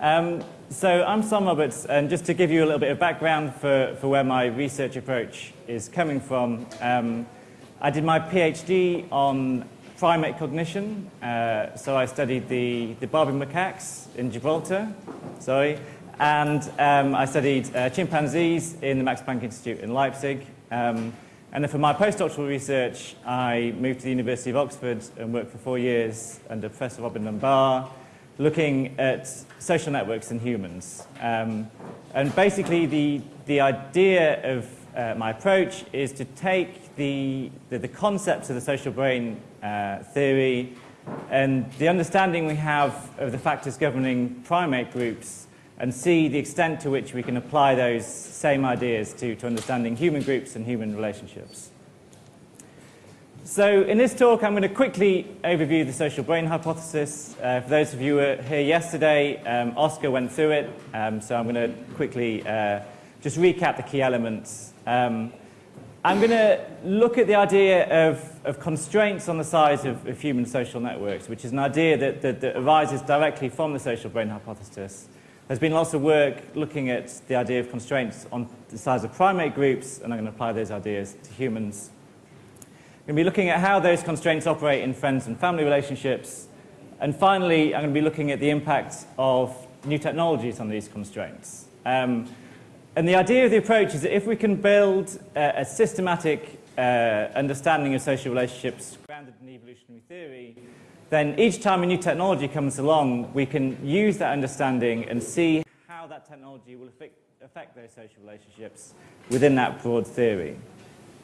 So I'm Sam Roberts, and just to give you a little bit of background for where my research approach is coming from, I did my PhD on primate cognition. So I studied the Barbary macaques in Gibraltar, and I studied chimpanzees in the Max Planck Institute in Leipzig. And then for my postdoctoral research, I moved to the University of Oxford and worked for 4 years under Professor Robin Dunbar, looking at social networks in humans. And basically, the idea of my approach is to take the concepts of the social brain theory and the understanding we have of the factors governing primate groups and see the extent to which we can apply those same ideas to understanding human groups and human relationships. So in this talk, I'm going to quickly overview the social brain hypothesis. For those of you who were here yesterday, Oscar went through it, so I'm going to quickly just recap the key elements. I'm going to look at the idea of constraints on the size of human social networks, which is an idea that arises directly from the social brain hypothesis. There's been lots of work looking at the idea of constraints on the size of primate groups, and I'm going to apply those ideas to humans. I'm going to be looking at how those constraints operate in friends and family relationships. And finally, I'm going to be looking at the impact of new technologies on these constraints. And the idea of the approach is that if we can build a systematic understanding of social relationships grounded in evolutionary theory, then each time a new technology comes along, we can use that understanding and see how that technology will affect those social relationships within that broad theory.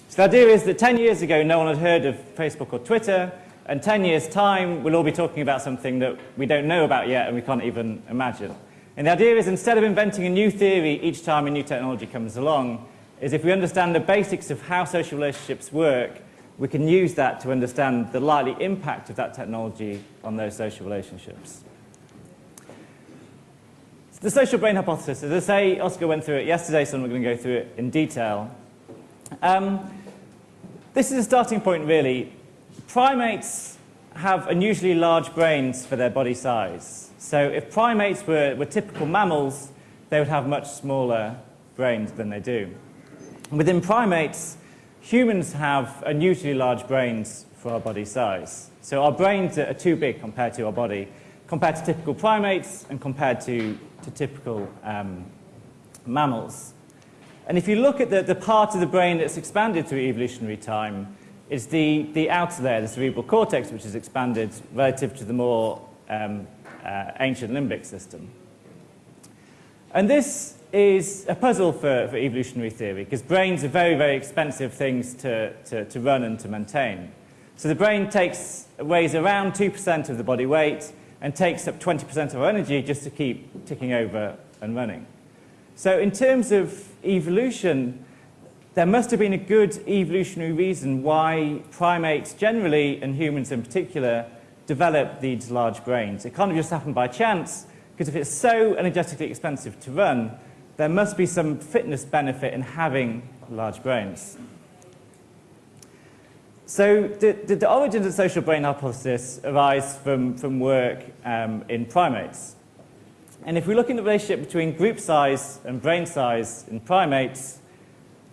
So the idea is that 10 years ago, no one had heard of Facebook or Twitter, and 10 years' time, we'll all be talking about something that we don't know about yet and we can't even imagine. And the idea is, instead of inventing a new theory each time a new technology comes along, is if we understand the basics of how social relationships work, we can use that to understand the likely impact of that technology on those social relationships. So the social brain hypothesis, as I say, Oscar went through it yesterday, so I'm not going to go through it in detail. This is a starting point, really. Primates have unusually large brains for their body size. So if primates were typical mammals, they would have much smaller brains than they do. And within primates, humans have unusually large brains for our body size. So our brains are too big compared to our body, compared to typical primates and compared to typical mammals. And if you look at the part of the brain that's expanded through evolutionary time, it's the outer layer, the cerebral cortex, which is expanded relative to the more ancient limbic system. And this is a puzzle for evolutionary theory, because brains are very, very expensive things to run and to maintain. So the brain weighs around 2% of the body weight and takes up 20% of our energy just to keep ticking over and running. So in terms of evolution, there must have been a good evolutionary reason why primates generally, and humans in particular, develop these large brains. It can't have just happened by chance, because if it's so energetically expensive to run, there must be some fitness benefit in having large brains. So the origins of the social brain hypothesis arise from work in primates. And if we look in the relationship between group size and brain size in primates,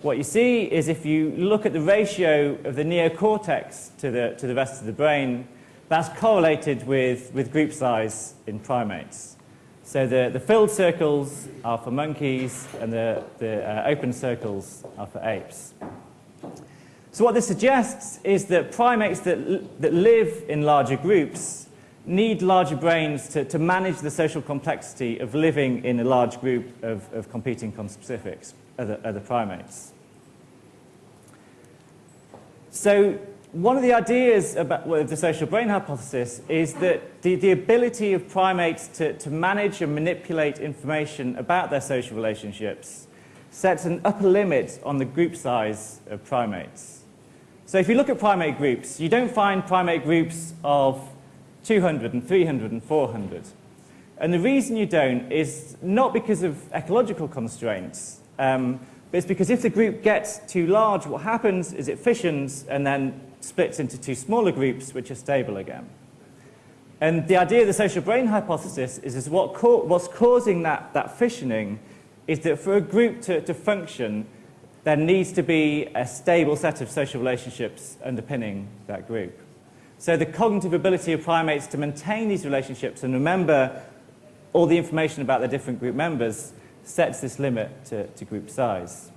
what you see is if you look at the ratio of the neocortex to the rest of the brain, that's correlated with group size in primates. So the filled circles are for monkeys and the open circles are for apes. So what this suggests is that primates that live in larger groups need larger brains to manage the social complexity of living in a large group of competing conspecifics, other primates. So one of the ideas about the social brain hypothesis is that the ability of primates to manage and manipulate information about their social relationships sets an upper limit on the group size of primates. So if you look at primate groups, you don't find primate groups of 200 and 300 and 400. And the reason you don't is not because of ecological constraints, but it's because if the group gets too large, what happens is it fissions and then splits into two smaller groups, which are stable again. And the idea of the social brain hypothesis is what's causing that fissioning is that for a group to function, there needs to be a stable set of social relationships underpinning that group. So the cognitive ability of primates to maintain these relationships and remember all the information about their different group members sets this limit to group size.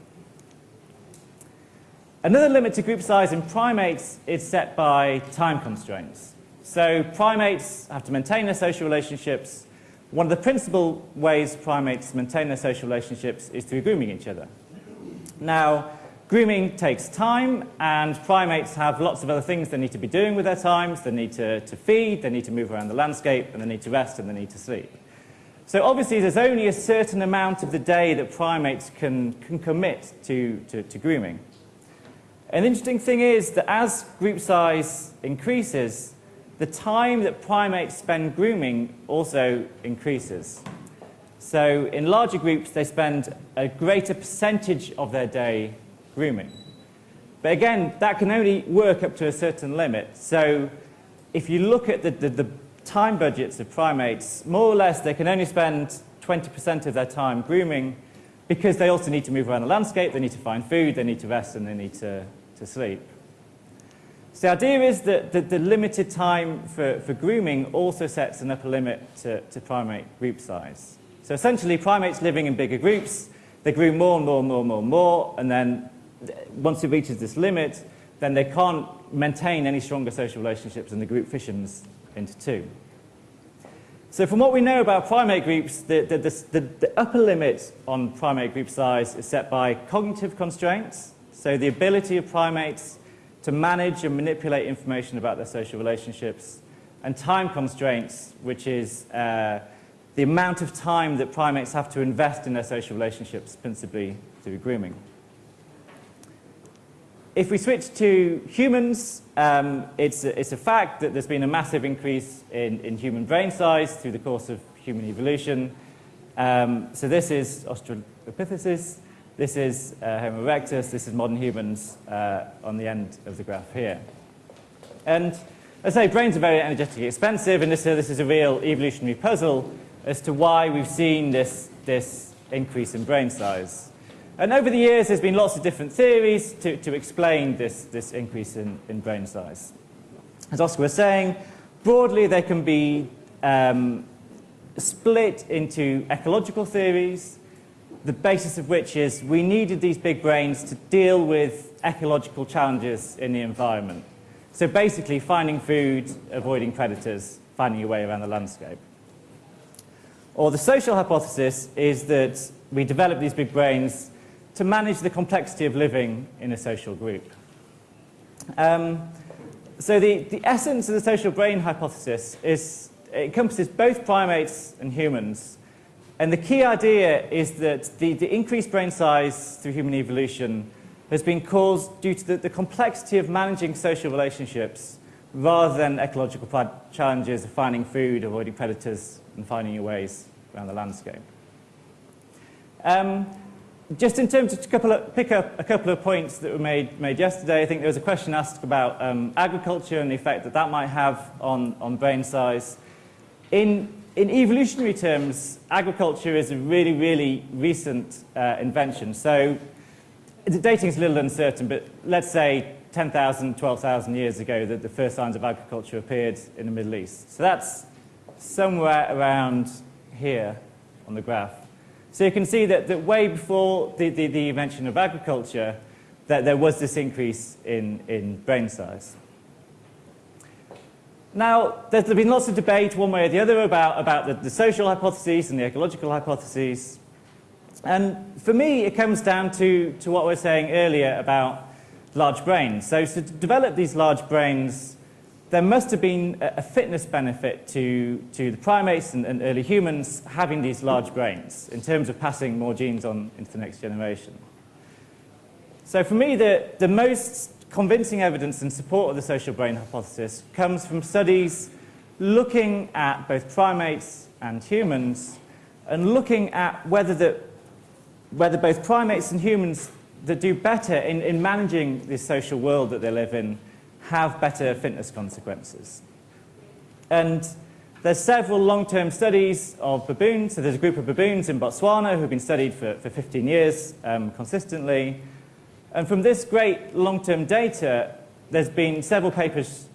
Another limit to group size in primates is set by time constraints. So primates have to maintain their social relationships. One of the principal ways primates maintain their social relationships is through grooming each other. Now, grooming takes time, and primates have lots of other things they need to be doing with their times. They need to feed, they need to move around the landscape, and they need to rest, and they need to sleep. So obviously, there's only a certain amount of the day that primates can commit to grooming. An interesting thing is that as group size increases, the time that primates spend grooming also increases. So in larger groups, they spend a greater percentage of their day grooming. But again, that can only work up to a certain limit. So if you look at the time budgets of primates, more or less they can only spend 20% of their time grooming because they also need to move around the landscape, they need to find food, they need to rest, and they need to sleep. So the idea is that the limited time for grooming also sets an upper limit to primate group size. So essentially, primates living in bigger groups, they groom more and more and more and more and more, and then once it reaches this limit, then they can't maintain any stronger social relationships, and the group fissions into two. So from what we know about primate groups, the upper limit on primate group size is set by cognitive constraints, so the ability of primates to manage and manipulate information about their social relationships, and time constraints, which is the amount of time that primates have to invest in their social relationships, principally through grooming. If we switch to humans, it's a fact that there's been a massive increase in human brain size through the course of human evolution. So this is Australopithecus, this is Homo erectus, this is modern humans on the end of the graph here. And as I say, brains are very energetically expensive, and this is a real evolutionary puzzle as to why we've seen this increase in brain size. And over the years, there's been lots of different theories to explain this increase in brain size. As Oscar was saying, broadly, they can be split into ecological theories, the basis of which is we needed these big brains to deal with ecological challenges in the environment. So basically, finding food, avoiding predators, finding your way around the landscape. Or the social hypothesis is that we develop these big brains to manage the complexity of living in a social group. So the essence of the social brain hypothesis is it encompasses both primates and humans. And the key idea is that the increased brain size through human evolution has been caused due to the complexity of managing social relationships rather than ecological challenges of finding food, avoiding predators, and finding your ways around the landscape. Just in terms of pick up a couple of points that were made yesterday, I think there was a question asked about agriculture and the effect that might have on brain size. In evolutionary terms, agriculture is a really, really recent invention. So the dating is a little uncertain, but let's say 10,000, 12,000 years ago that the first signs of agriculture appeared in the Middle East. So that's somewhere around here on the graph. So you can see that way before the invention of agriculture, that there was this increase in brain size. Now, there's been lots of debate one way or the other about the social hypotheses and the ecological hypotheses. And for me, it comes down to what we were saying earlier about large brains. So to develop these large brains, there must have been a fitness benefit to the primates and early humans having these large brains in terms of passing more genes on into the next generation. So for me, the most convincing evidence in support of the social brain hypothesis comes from studies looking at both primates and humans and looking at whether both primates and humans that do better in managing this social world that they live in have better fitness consequences. And There's several long-term studies of baboons. So there's a group of baboons in Botswana who've been studied for 15 years consistently. And from this great long-term data, there's been several papers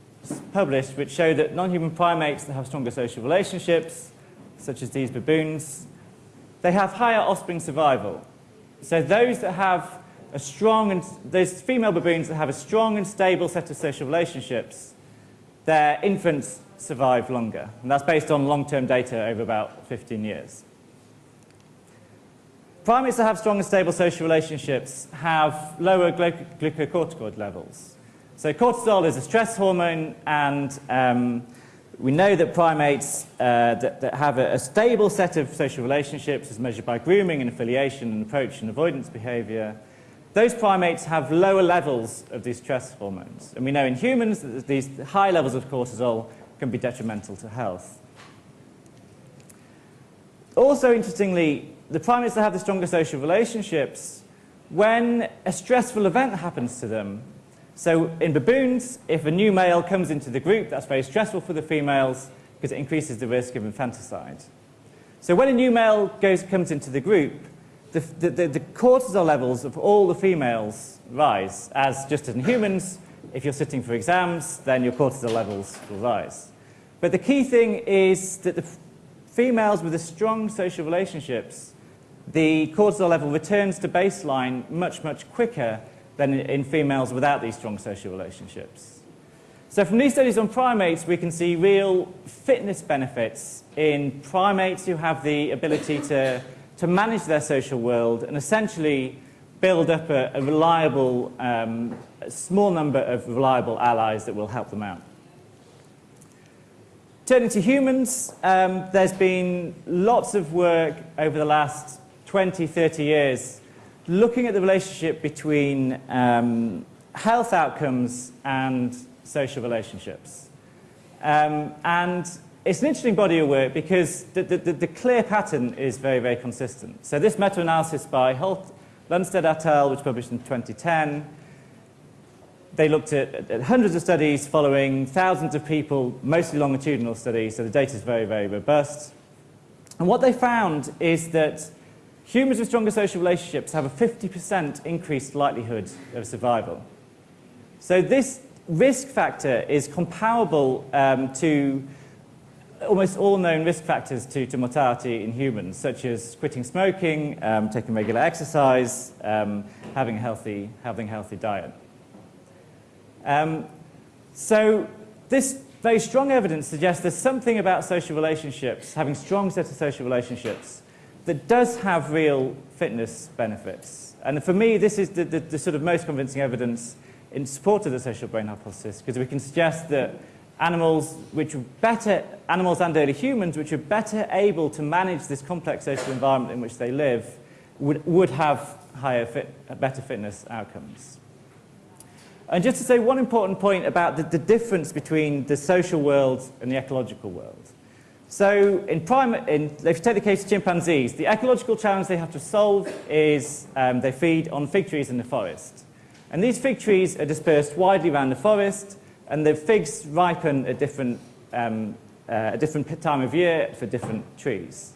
published which show that non-human primates that have stronger social relationships, such as these baboons, they have higher offspring survival. So those that have a strong, and those female baboons that have a strong and stable set of social relationships, their infants survive longer. And that's based on long-term data over about 15 years. Primates that have strong and stable social relationships have lower glucocorticoid levels. So cortisol is a stress hormone, and we know that primates that have a stable set of social relationships, as measured by grooming and affiliation and approach and avoidance behavior, those primates have lower levels of these stress hormones. And we know in humans that these high levels of cortisol can be detrimental to health. Also, interestingly, the primates that have the stronger social relationships, when a stressful event happens to them, so in baboons, if a new male comes into the group, that's very stressful for the females because it increases the risk of infanticide. So when a new male comes into the group, the cortisol levels of all the females rise, as just as in humans, if you're sitting for exams, then your cortisol levels will rise. But the key thing is that the females with the strong social relationships, the cortisol level returns to baseline much, much quicker than in females without these strong social relationships. So from these studies on primates, we can see real fitness benefits in primates who have the ability to manage their social world and essentially build up a reliable, small number of reliable allies that will help them out. Turning to humans, there's been lots of work over the last 20, 30 years looking at the relationship between health outcomes and social relationships. And it's an interesting body of work because the clear pattern is very, very consistent. So this meta-analysis by Lundstedt et al., which was published in 2010, they looked at hundreds of studies following thousands of people, mostly longitudinal studies, so the data is very, very robust. And what they found is that humans with stronger social relationships have a 50% increased likelihood of survival. So this risk factor is comparable to almost all known risk factors to mortality in humans, such as quitting smoking, taking regular exercise, having a healthy diet. So this very strong evidence suggests there's something about social relationships, having strong sets of social relationships, that does have real fitness benefits. And for me, this is the sort of most convincing evidence in support of the social brain hypothesis, because we can suggest that animals and early humans, which are better able to manage this complex social environment in which they live, would have better fitness outcomes. And just to say one important point about the difference between the social world and the ecological world. So if you take the case of chimpanzees, the ecological challenge they have to solve is they feed on fig trees in the forest. And these fig trees are dispersed widely around the forest, and the figs ripen at different time of year for different trees.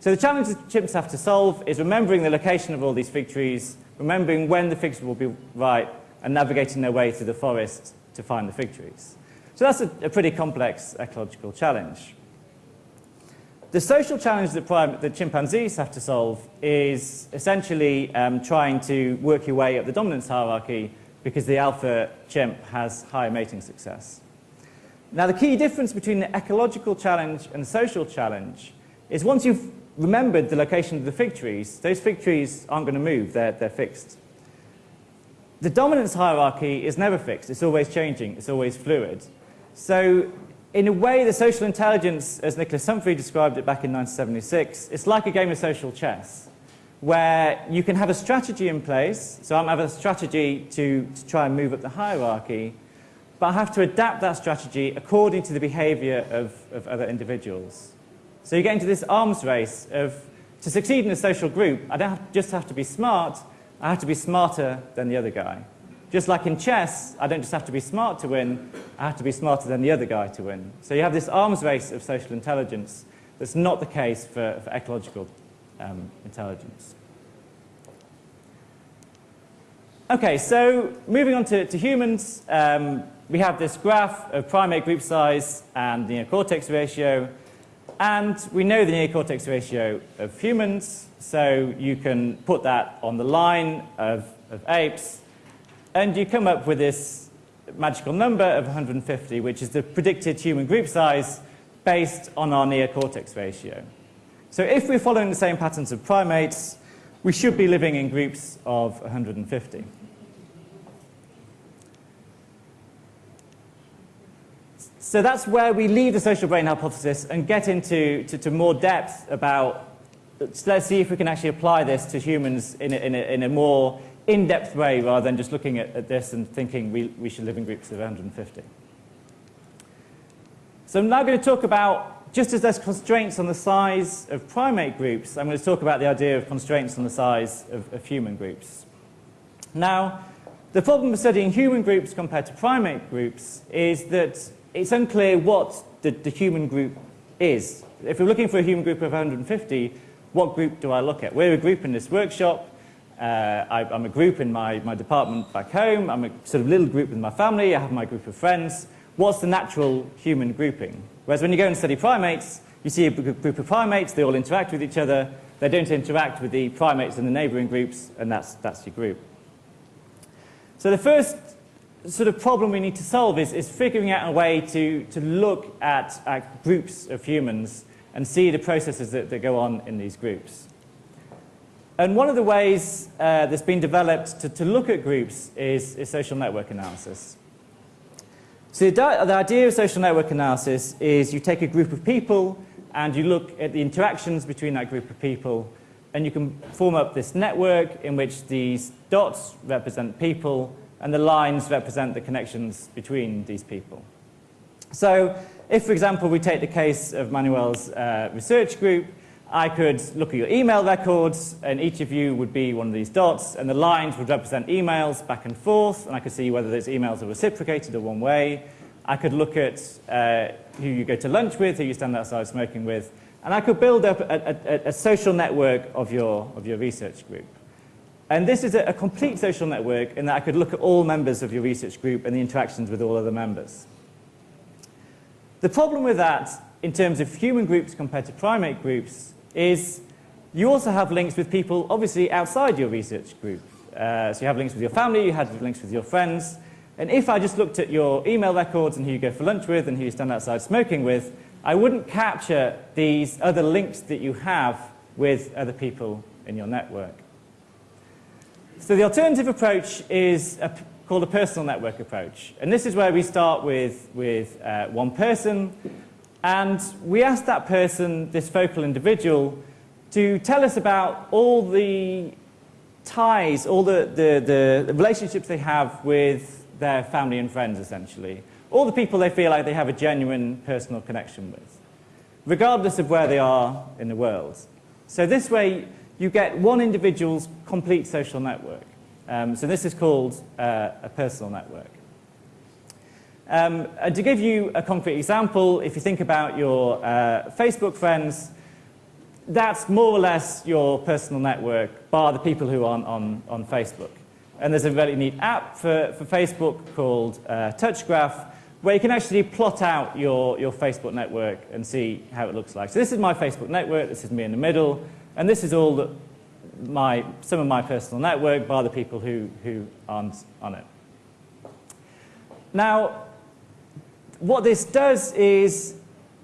So the challenge that chimps have to solve is remembering the location of all these fig trees, remembering when the figs will be ripe, and navigating their way through the forest to find the fig trees. So that's a pretty complex ecological challenge. The social challenge that chimpanzees have to solve is essentially trying to work your way up the dominance hierarchy because the alpha chimp has higher mating success. Now, the key difference between the ecological challenge and the social challenge is once you've remembered the location of the fig trees, those fig trees aren't going to move, they're fixed. The dominance hierarchy is never fixed, it's always changing, it's always fluid. So in a way, the social intelligence, as Nicholas Humphrey described it back in 1976, it's like a game of social chess, where you can have a strategy in place. So I have a strategy to try and move up the hierarchy, but I have to adapt that strategy according to the behavior of other individuals. So you get into this arms race of, to succeed in a social group, I don't just have to be smart, I have to be smarter than the other guy. Just like in chess, I don't just have to be smart to win, I have to be smarter than the other guy to win. So you have this arms race of social intelligence. That's not the case for ecological intelligence. Okay, so moving on to humans, we have this graph of primate group size and the neocortex ratio. And we know the neocortex ratio of humans, so you can put that on the line of apes, and you come up with this magical number of 150, which is the predicted human group size based on our neocortex ratio. So if we're following the same patterns of primates, we should be living in groups of 150. So that's where we leave the social brain hypothesis and get into more depth about, let's see if we can actually apply this to humans in a more in-depth way rather than just looking at this and thinking we should live in groups of 150. So I'm now going to talk about, just as there's constraints on the size of primate groups, I'm going to talk about the idea of constraints on the size of human groups. Now, the problem with studying human groups compared to primate groups is that it's unclear what the human group is. If we're looking for a human group of 150, what group do I look at? We're a group in this workshop. I'm a group in my department back home. I'm a sort of little group with my family. I have my group of friends. What's the natural human grouping? Whereas when you go and study primates, you see a group of primates. They all interact with each other. They don't interact with the primates in the neighboring groups, and that's your group. So the first sort of problem we need to solve is figuring out a way to look at groups of humans and see the processes that go on in these groups. And one of the ways that's been developed to look at groups is social network analysis. So the idea of social network analysis is you take a group of people and you look at the interactions between that group of people, and you can form up this network in which these dots represent people and the lines represent the connections between these people. So if, for example, we take the case of Manuel's research group, I could look at your email records, and each of you would be one of these dots, and the lines would represent emails back and forth, and I could see whether those emails are reciprocated or one way. I could look at who you go to lunch with, who you stand outside smoking with, and I could build up a social network of your research group. And this is a complete social network in that I could look at all members of your research group and the interactions with all other members. The problem with that, in terms of human groups compared to primate groups, is you also have links with people, obviously, outside your research group. So you have links with your family, you have links with your friends. And if I just looked at your email records and who you go for lunch with and who you stand outside smoking with, I wouldn't capture these other links that you have with other people in your network. So the alternative approach is called a personal network approach. And this is where we start with one person, and we ask that person, this focal individual, to tell us about all the ties, all the relationships they have with their family and friends, essentially. All the people they feel like they have a genuine personal connection with, regardless of where they are in the world. So this way, you get one individual's complete social network. So this is called a personal network. And to give you a concrete example, if you think about your Facebook friends, that's more or less your personal network, bar the people who are on Facebook. And there's a very neat app for Facebook called TouchGraph, where you can actually plot out your Facebook network and see how it looks like. So this is my Facebook network, this is me in the middle, and this is all some of my personal network, bar the people who aren't on it. Now, what this does is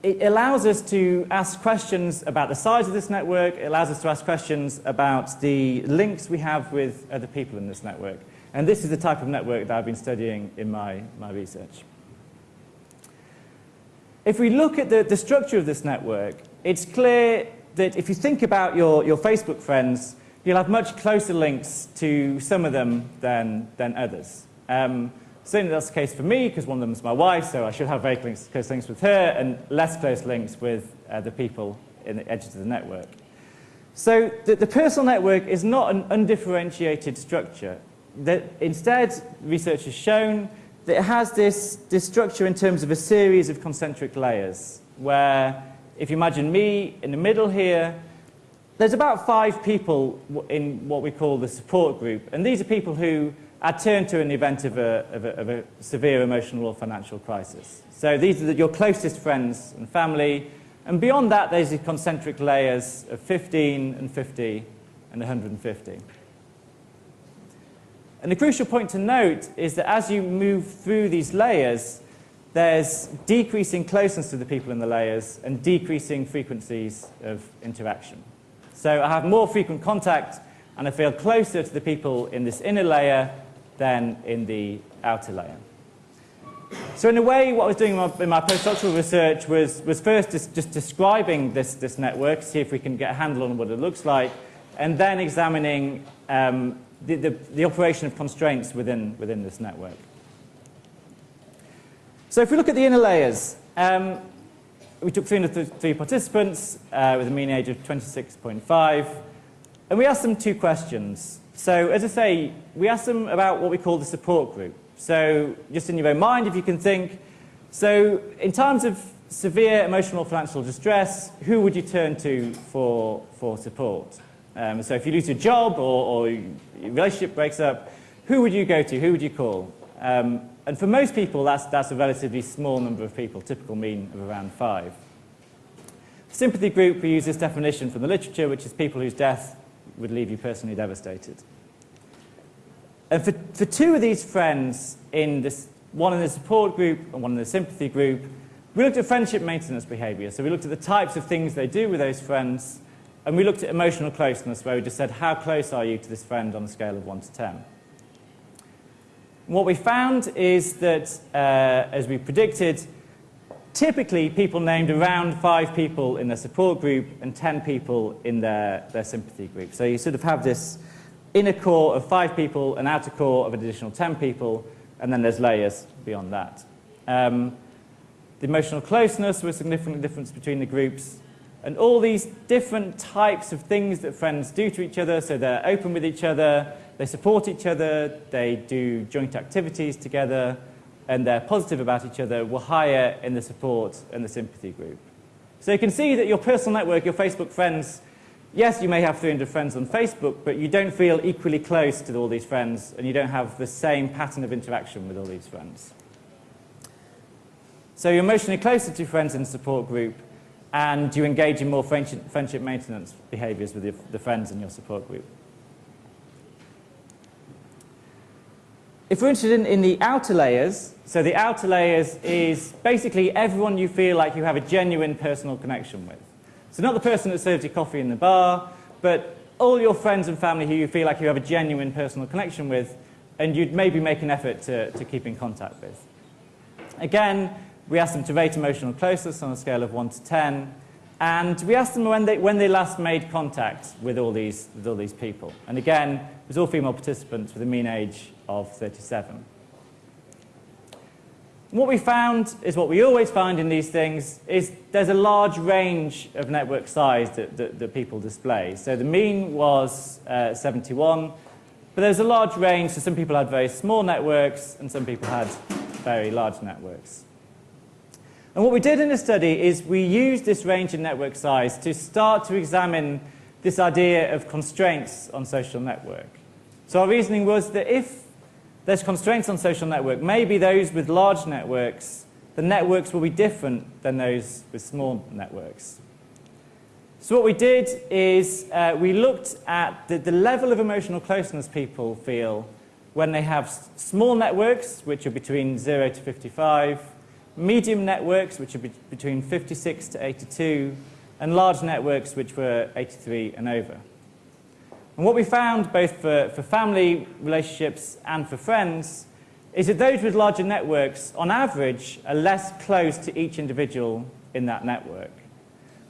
it allows us to ask questions about the size of this network. It allows us to ask questions about the links we have with other people in this network. And this is the type of network that I've been studying in my research. If we look at the structure of this network, it's clear that if you think about your Facebook friends, you'll have much closer links to some of them than others. Certainly that's the case for me, because one of them is my wife, so I should have very close links with her, and less close links with the people in the edges of the network. So the personal network is not an undifferentiated structure. that instead, research has shown that it has this structure in terms of a series of concentric layers, where if you imagine me in the middle here, there's about 5 people in what we call the support group, and these are people who I'd turn to in the event of a severe emotional or financial crisis. So these are your closest friends and family, and beyond that there's the concentric layers of 15 and 50 and 150. And the crucial point to note is that as you move through these layers, there's decreasing closeness to the people in the layers and decreasing frequencies of interaction. So I have more frequent contact and I feel closer to the people in this inner layer than in the outer layer. So in a way, what I was doing in my postdoctoral research was first just describing this network, see if we can get a handle on what it looks like, and then examining the operation of constraints within this network. So if we look at the inner layers, we took 303 participants with a mean age of 26.5, and we asked them 2 questions. So as I say, we asked them about what we call the support group. So just in your own mind, if you can think, so in times of severe emotional or financial distress, who would you turn to for support? So if you lose your job or your relationship breaks up, who would you go to? Who would you call? And for most people, that's a relatively small number of people, typical mean of around 5. Sympathy group, we use this definition from the literature, which is people whose death would leave you personally devastated. And for 2 of these friends, one in the support group and one in the sympathy group, we looked at friendship maintenance behaviour. So we looked at the types of things they do with those friends, and we looked at emotional closeness, where we just said, how close are you to this friend on a scale of 1 to 10? And what we found is that, as we predicted, typically people named around 5 people in their support group and 10 people in their sympathy group. So you sort of have this inner core of 5 people, an outer core of an additional 10 people, and then there's layers beyond that. The emotional closeness was a significant difference between the groups, and all these different types of things that friends do to each other, so they're open with each other, they support each other, they do joint activities together, and they're positive about each other, were higher in the support and the sympathy group. So you can see that your personal network, your Facebook friends, yes, you may have 300 friends on Facebook, but you don't feel equally close to all these friends, and you don't have the same pattern of interaction with all these friends. So you're emotionally closer to friends in the support group, and you engage in more friendship maintenance behaviours with the friends in your support group. If we're interested in the outer layers, so the outer layers is basically everyone you feel like you have a genuine personal connection with. So not the person that serves you coffee in the bar, but all your friends and family who you feel like you have a genuine personal connection with, and you'd maybe make an effort to keep in contact with. Again, we asked them to rate emotional closeness on a scale of 1 to 10, and we asked them when they last made contact with all these people. And again, it was all female participants with a mean age of 37. And what we found is what we always find in these things is there's a large range of network size that people display. So the mean was 71, but there's a large range. So some people had very small networks and some people had very large networks. And what we did in the study is we used this range in network size to start to examine this idea of constraints on social network. So our reasoning was that if there's constraints on social network, maybe those with large networks, the networks will be different than those with small networks. So what we did is we looked at the level of emotional closeness people feel when they have small networks, which are between 0 to 55, medium networks, which are between 56 to 82, and large networks, which were 83 and over. And what we found, both for family relationships and for friends, is that those with larger networks, on average, are less close to each individual in that network.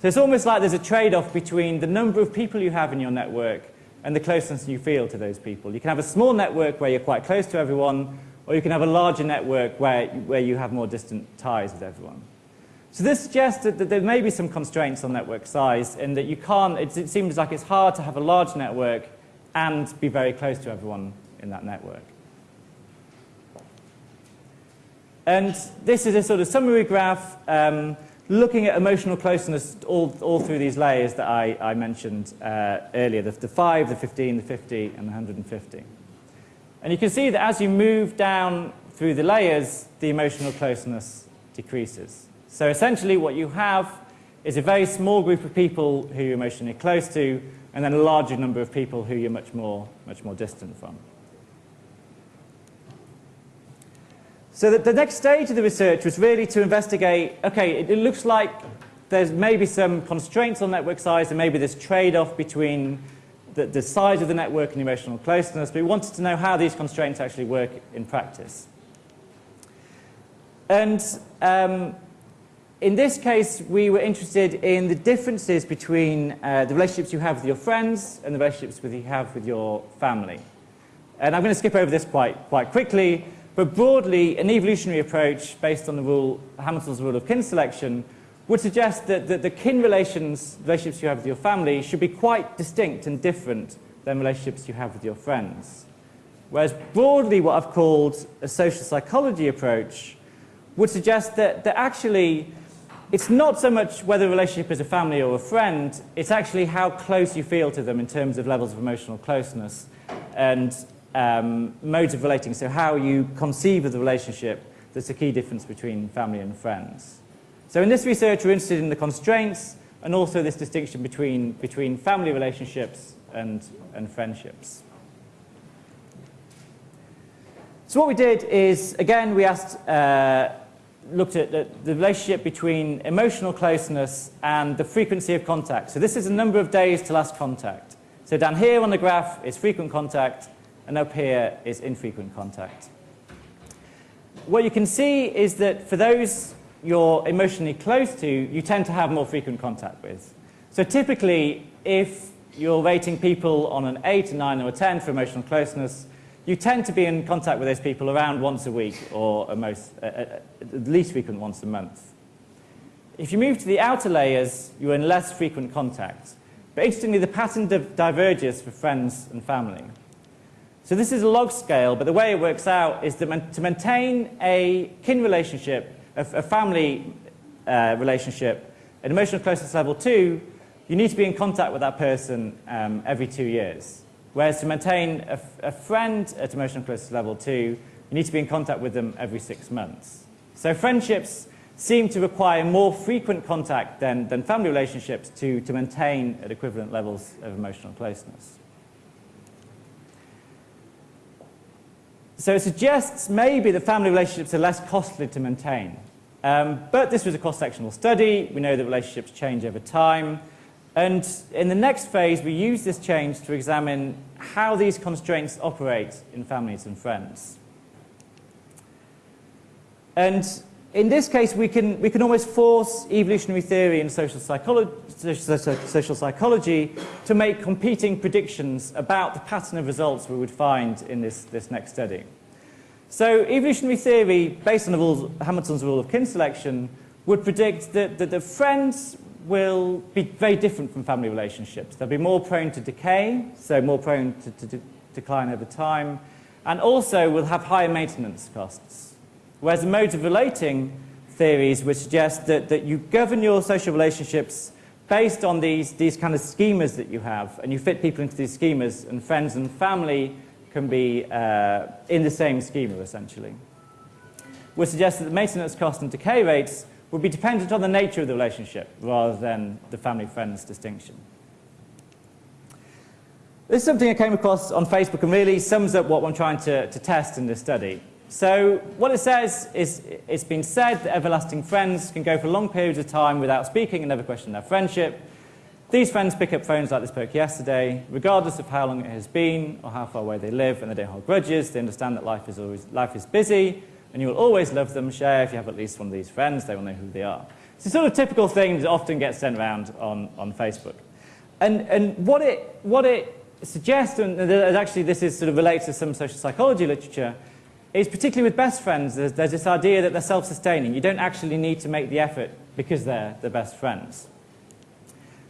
So it's almost like there's a trade-off between the number of people you have in your network and the closeness you feel to those people. You can have a small network where you're quite close to everyone, or you can have a larger network where you have more distant ties with everyone. So this suggests that there may be some constraints on network size, and that you can't, it seems like it's hard to have a large network and be very close to everyone in that network. And this is a sort of summary graph looking at emotional closeness all through these layers that I mentioned earlier, the 5, the 15, the 50, and the 150. And you can see that as you move down through the layers, the emotional closeness decreases. So essentially what you have is a very small group of people who you're emotionally close to, and then a larger number of people who you're much more distant from. So the next stage of the research was really to investigate, okay, it looks like there's maybe some constraints on network size, and maybe this trade-off between the size of the network and emotional closeness, but we wanted to know how these constraints actually work in practice. And in this case, we were interested in the differences between the relationships you have with your friends and the relationships you have with your family. And I'm going to skip over this quite quickly. But broadly, an evolutionary approach based on the Hamilton's rule of kin selection would suggest that the kin relationships you have with your family should be quite distinct and different than relationships you have with your friends. Whereas broadly, what I've called a social psychology approach would suggest that actually it's not so much whether a relationship is a family or a friend, it's actually how close you feel to them in terms of levels of emotional closeness and modes of relating, so how you conceive of the relationship, that's a key difference between family and friends. So in this research, we're interested in the constraints and also this distinction between family relationships and friendships. So what we did is, again, we looked at the relationship between emotional closeness and the frequency of contact. So this is the number of days to last contact. So down here on the graph is frequent contact, and up here is infrequent contact. What you can see is that for those you're emotionally close to, you tend to have more frequent contact with. So typically, if you're rating people on an 8, a 9, or a 10 for emotional closeness, you tend to be in contact with those people around once a week, or at least frequent once a month. If you move to the outer layers, you're in less frequent contact. But interestingly, the pattern diverges for friends and family. So this is a log scale, but the way it works out is that to maintain a kin relationship, a family relationship, at emotional closeness level 2, you need to be in contact with that person every 2 years. Whereas to maintain a friend at emotional closeness level 2, you need to be in contact with them every 6 months. So friendships seem to require more frequent contact than family relationships to maintain at equivalent levels of emotional closeness. So it suggests maybe that family relationships are less costly to maintain. But this was a cross-sectional study. We know that relationships change over time. And in the next phase, we use this change to examine how these constraints operate in families and friends. And in this case, we can almost force evolutionary theory and social psychology to make competing predictions about the pattern of results we would find in this next study. So evolutionary theory, based on Hamilton's rule of kin selection, would predict that the friends will be very different from family relationships. They'll be more prone to decay, so more prone to decline over time, and also will have higher maintenance costs. Whereas the modes of relating theories would suggest that you govern your social relationships based on these kind of schemas that you have, and you fit people into these schemas, and friends and family can be in the same schema, essentially. Would suggest that the maintenance cost and decay rates would be dependent on the nature of the relationship rather than the family-friends distinction. This is something I came across on Facebook and really sums up what I'm trying to test in this study. So what it says is it's been said that everlasting friends can go for long periods of time without speaking and never question their friendship. These friends pick up phones like they spoke yesterday, regardless of how long it has been or how far away they live, and they don't hold grudges. They understand that life is busy, and you will always love them. Share if you have at least one of these friends, they will know who they are. It's a sort of typical thing that often gets sent around on Facebook. And what it suggests, and actually this is sort of related to some social psychology literature, is particularly with best friends, there's this idea that they're self-sustaining. You don't actually need to make the effort because they're the best friends.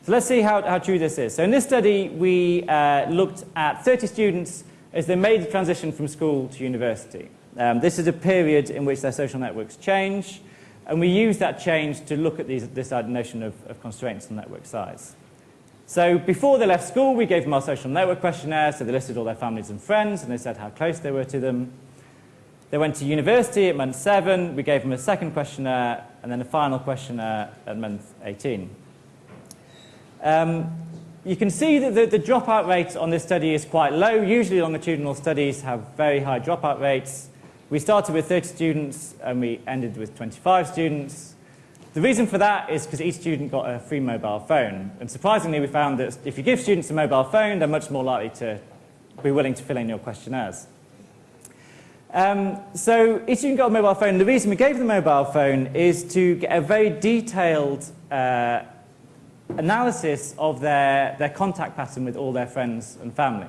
So let's see how true this is. So in this study, we looked at 30 students as they made the transition from school to university. This is a period in which their social networks change, and we use that change to look at this notion of constraints on network size. So before they left school, we gave them our social network questionnaire, so they listed all their families and friends, and they said how close they were to them. They went to university at month 7, we gave them a second questionnaire, and then a final questionnaire at month 18. You can see that the dropout rate on this study is quite low. Usually longitudinal studies have very high dropout rates. We started with 30 students, and we ended with 25 students. The reason for that is because each student got a free mobile phone. And surprisingly, we found that if you give students a mobile phone, they're much more likely to be willing to fill in your questionnaires. So each student got a mobile phone. The reason we gave them a mobile phone is to get a very detailed analysis of their contact pattern with all their friends and family.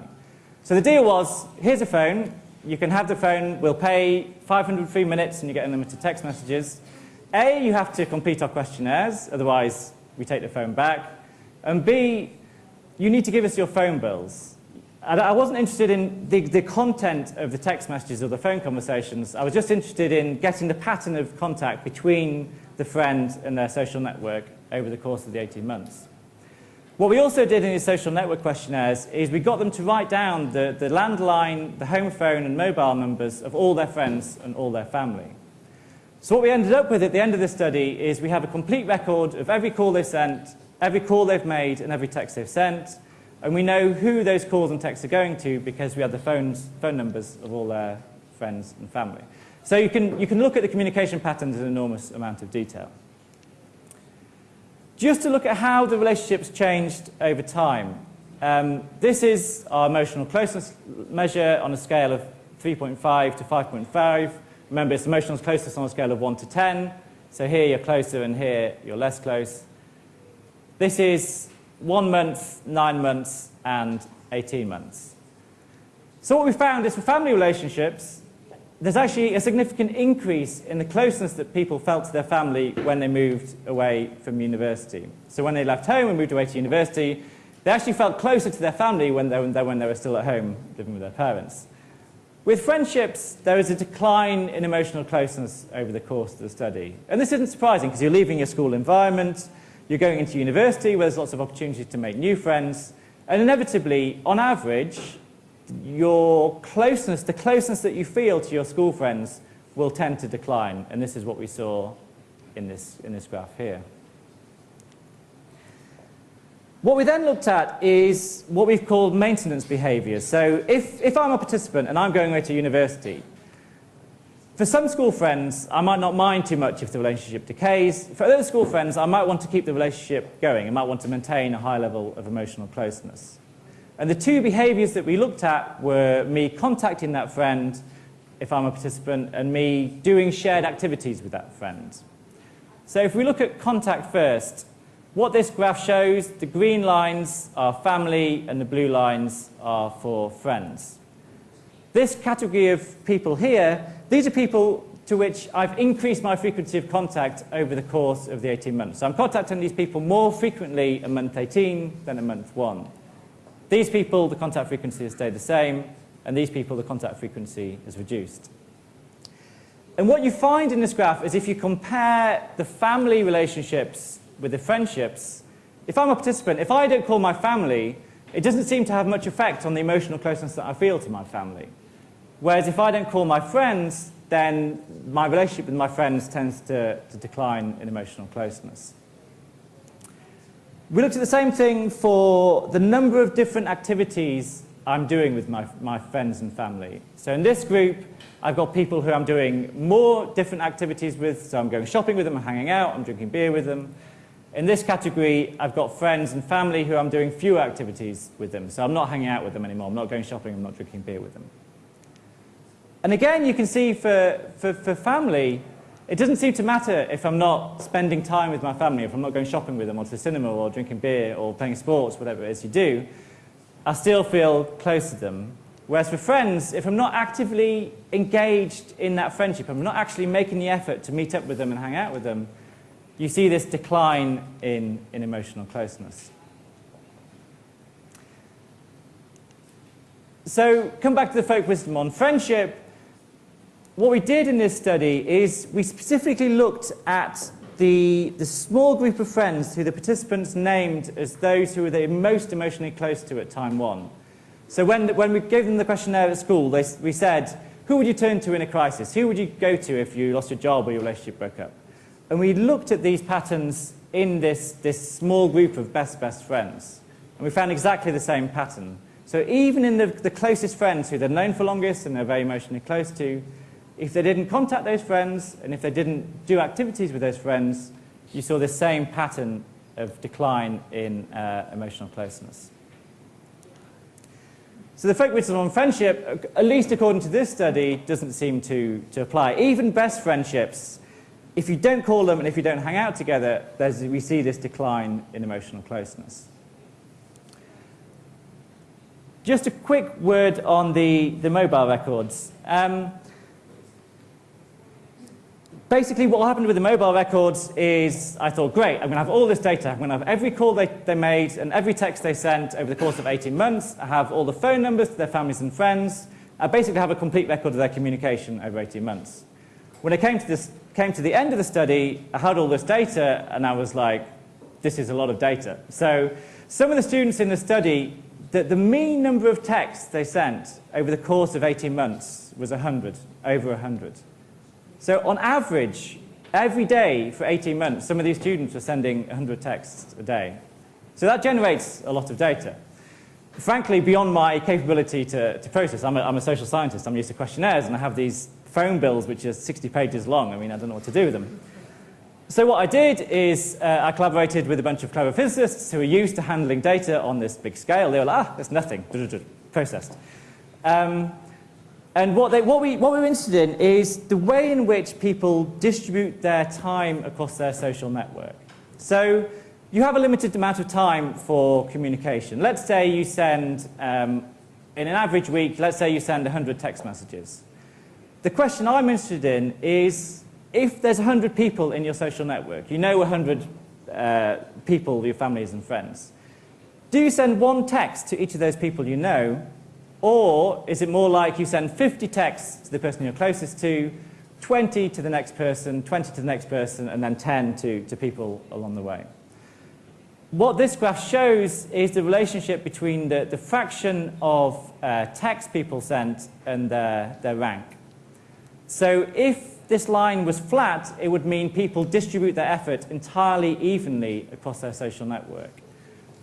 So the deal was, here's a phone. You can have the phone. We'll pay 500 free minutes, and you get unlimited text messages. A, you have to complete our questionnaires, otherwise we take the phone back. And B, you need to give us your phone bills. I wasn't interested in the content of the text messages or the phone conversations. I was just interested in getting the pattern of contact between the friend and their social network over the course of the 18 months. What we also did in these social network questionnaires is we got them to write down the landline, the home phone and mobile numbers of all their friends and all their family. So what we ended up with at the end of the study is we have a complete record of every call they've sent, every call they've made, and every text they've sent. And we know who those calls and texts are going to because we have the phone numbers of all their friends and family. So you can look at the communication patterns in an enormous amount of detail. Just to look at how the relationships changed over time. This is our emotional closeness measure on a scale of 3.5 to 5.5. Remember, it's emotional closeness on a scale of 1 to 10. So here you're closer and here you're less close. This is 1 month, 9 months, and 18 months. So what we found is for family relationships, there's actually a significant increase in the closeness that people felt to their family when they moved away from university. So when they left home and moved away to university, they actually felt closer to their family when they were still at home living with their parents. With friendships, there is a decline in emotional closeness over the course of the study. And this isn't surprising because you're leaving your school environment, you're going into university where there's lots of opportunities to make new friends, and inevitably, on average, your closeness, the closeness that you feel to your school friends will tend to decline. And this is what we saw in this graph here. What we then looked at is what we've called maintenance behaviours. So if I'm a participant and I'm going away to university, for some school friends, I might not mind too much if the relationship decays. For other school friends, I might want to keep the relationship going. I might want to maintain a high level of emotional closeness. And the two behaviours that we looked at were me contacting that friend if I'm a participant and me doing shared activities with that friend. So if we look at contact first, what this graph shows, the green lines are family and the blue lines are for friends. This category of people here, these are people to which I've increased my frequency of contact over the course of the 18 months. So I'm contacting these people more frequently at month 18 than at month 1. These people, the contact frequency has stayed the same, and these people, the contact frequency has reduced. And what you find in this graph is if you compare the family relationships with the friendships, if I'm a participant, if I don't call my family, it doesn't seem to have much effect on the emotional closeness that I feel to my family. Whereas if I don't call my friends, then my relationship with my friends tends to decline in emotional closeness. We looked at the same thing for the number of different activities I'm doing with my friends and family. So in this group, I've got people who I'm doing more different activities with, so I'm going shopping with them, I'm hanging out, I'm drinking beer with them. In this category, I've got friends and family who I'm doing fewer activities with them. So I'm not hanging out with them anymore. I'm not going shopping. I'm not drinking beer with them. And again, you can see for family, it doesn't seem to matter if I'm not spending time with my family, if I'm not going shopping with them or to the cinema or drinking beer or playing sports, whatever it is you do, I still feel close to them. Whereas for friends, if I'm not actively engaged in that friendship, I'm not actually making the effort to meet up with them and hang out with them, you see this decline in emotional closeness. So come back to the folk wisdom on friendship. What we did in this study is we specifically looked at the small group of friends who the participants named as those who were the most emotionally close to at time 1. So when we gave them the questionnaire at school, we said, who would you turn to in a crisis? Who would you go to if you lost your job or your relationship broke up? And we looked at these patterns in this small group of best friends. And we found exactly the same pattern. So even in the closest friends who they've known for longest and they're very emotionally close to, if they didn't contact those friends and if they didn't do activities with those friends, you saw the same pattern of decline in emotional closeness. So the folk wisdom on friendship, at least according to this study, doesn't seem to apply. Even best friendships, if you don't call them and if you don't hang out together, we see this decline in emotional closeness. Just a quick word on the mobile records. Basically, what happened with the mobile records is I thought, great, I'm going to have all this data. I'm going to have every call they made and every text they sent over the course of 18 months. I have all the phone numbers to their families and friends. I basically have a complete record of their communication over 18 months. When I came to the end of the study, I had all this data, and I was like, this is a lot of data. So some of the students in the study, the mean number of texts they sent over the course of 18 months was 100, over 100. So on average, every day for 18 months, some of these students were sending 100 texts a day. So that generates a lot of data. Frankly, beyond my capability to process. I'm a social scientist. I'm used to questionnaires, and I have these phone bills which are 60 pages long. I mean, I don't know what to do with them. So what I did is I collaborated with a bunch of clever physicists who are used to handling data on this big scale. They were like, that's nothing, processed. And what we were interested in is the way in which people distribute their time across their social network. So you have a limited amount of time for communication. Let's say you send, in an average week, let's say you send 100 text messages. The question I'm interested in is, if there's 100 people in your social network, you know 100 people, your families and friends, do you send one text to each of those people you know? Or is it more like you send 50 texts to the person you're closest to, 20 to the next person, 20 to the next person, and then 10 to people along the way? What this graph shows is the relationship between the fraction of text people sent and their rank. So if this line was flat, it would mean people distribute their effort entirely evenly across their social network.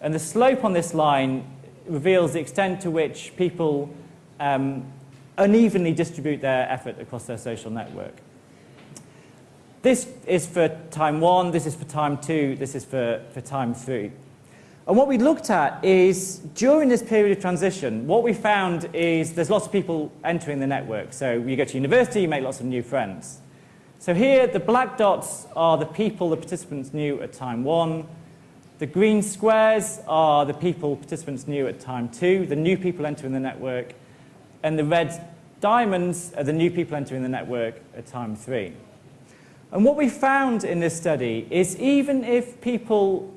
And the slope on this line reveals the extent to which people unevenly distribute their effort across their social network. This is for time 1, this is for time 2, this is for time 3. And what we looked at is, during this period of transition, what we found is there's lots of people entering the network. So you go to university, you make lots of new friends. So here, the black dots are the people the participants knew at time 1. The green squares are the people participants knew at time 2, the new people entering the network. And the red diamonds are the new people entering the network at time 3. And what we found in this study is even if people,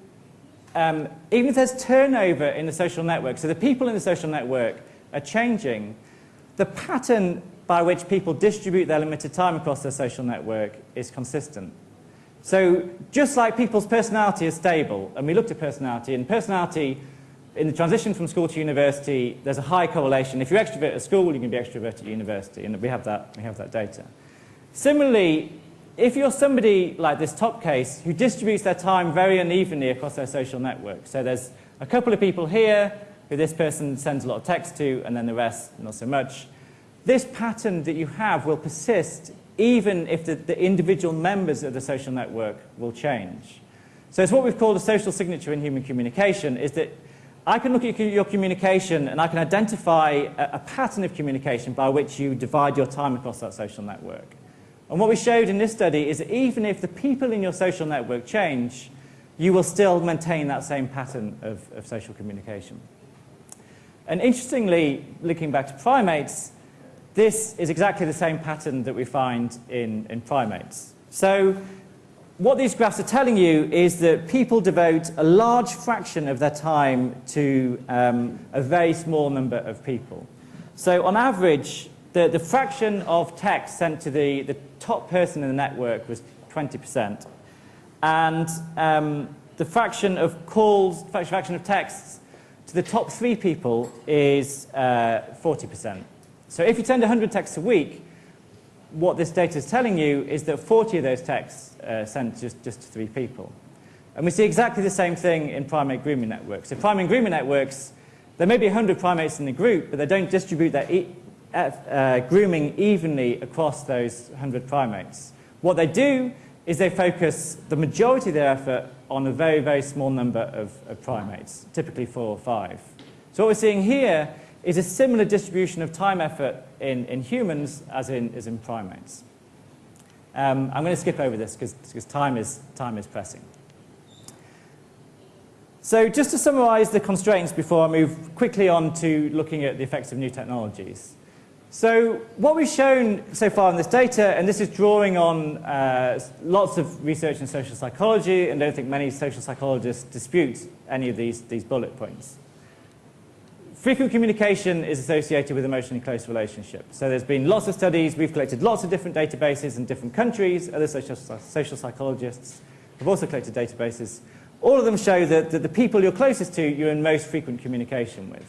even if there's turnover in the social network, so the people in the social network are changing, the pattern by which people distribute their limited time across their social network is consistent. So just like people's personality is stable, and we looked at personality, and personality in the transition from school to university, there's a high correlation. If you're extrovert at school, you can be extrovert at university, and we have that data. Similarly, if you're somebody like this top case who distributes their time very unevenly across their social network, so there's a couple of people here who this person sends a lot of text to, and then the rest not so much, this pattern that you have will persist even if the individual members of the social network will change. So it's what we've called a social signature in human communication, is that I can look at your communication and I can identify a pattern of communication by which you divide your time across that social network. And what we showed in this study is that even if the people in your social network change, you will still maintain that same pattern of social communication. And interestingly, looking back to primates, this is exactly the same pattern that we find in primates. So what these graphs are telling you is that people devote a large fraction of their time to a very small number of people. So on average, the fraction of text sent to the top person in the network was 20%. And the fraction of calls, fraction of texts to the top 3 people is 40%. So if you send 100 texts a week, what this data is telling you is that 40 of those texts are sent just to 3 people. And we see exactly the same thing in primate grooming networks. So primate grooming networks, there may be 100 primates in the group, but they don't distribute their grooming evenly across those 100 primates. What they do is they focus the majority of their effort on a very, very small number of primates, typically 4 or 5. So what we're seeing here is a similar distribution of time effort in humans as in primates. I'm going to skip over this because time is pressing. So just to summarize the constraints before I move quickly on to looking at the effects of new technologies. So what we've shown so far in this data, and this is drawing on lots of research in social psychology, and I don't think many social psychologists dispute any of these bullet points. Frequent communication is associated with emotionally close relationships. So there's been lots of studies, we've collected lots of different databases in different countries, other social psychologists have also collected databases. All of them show that the people you're closest to, you're in most frequent communication with.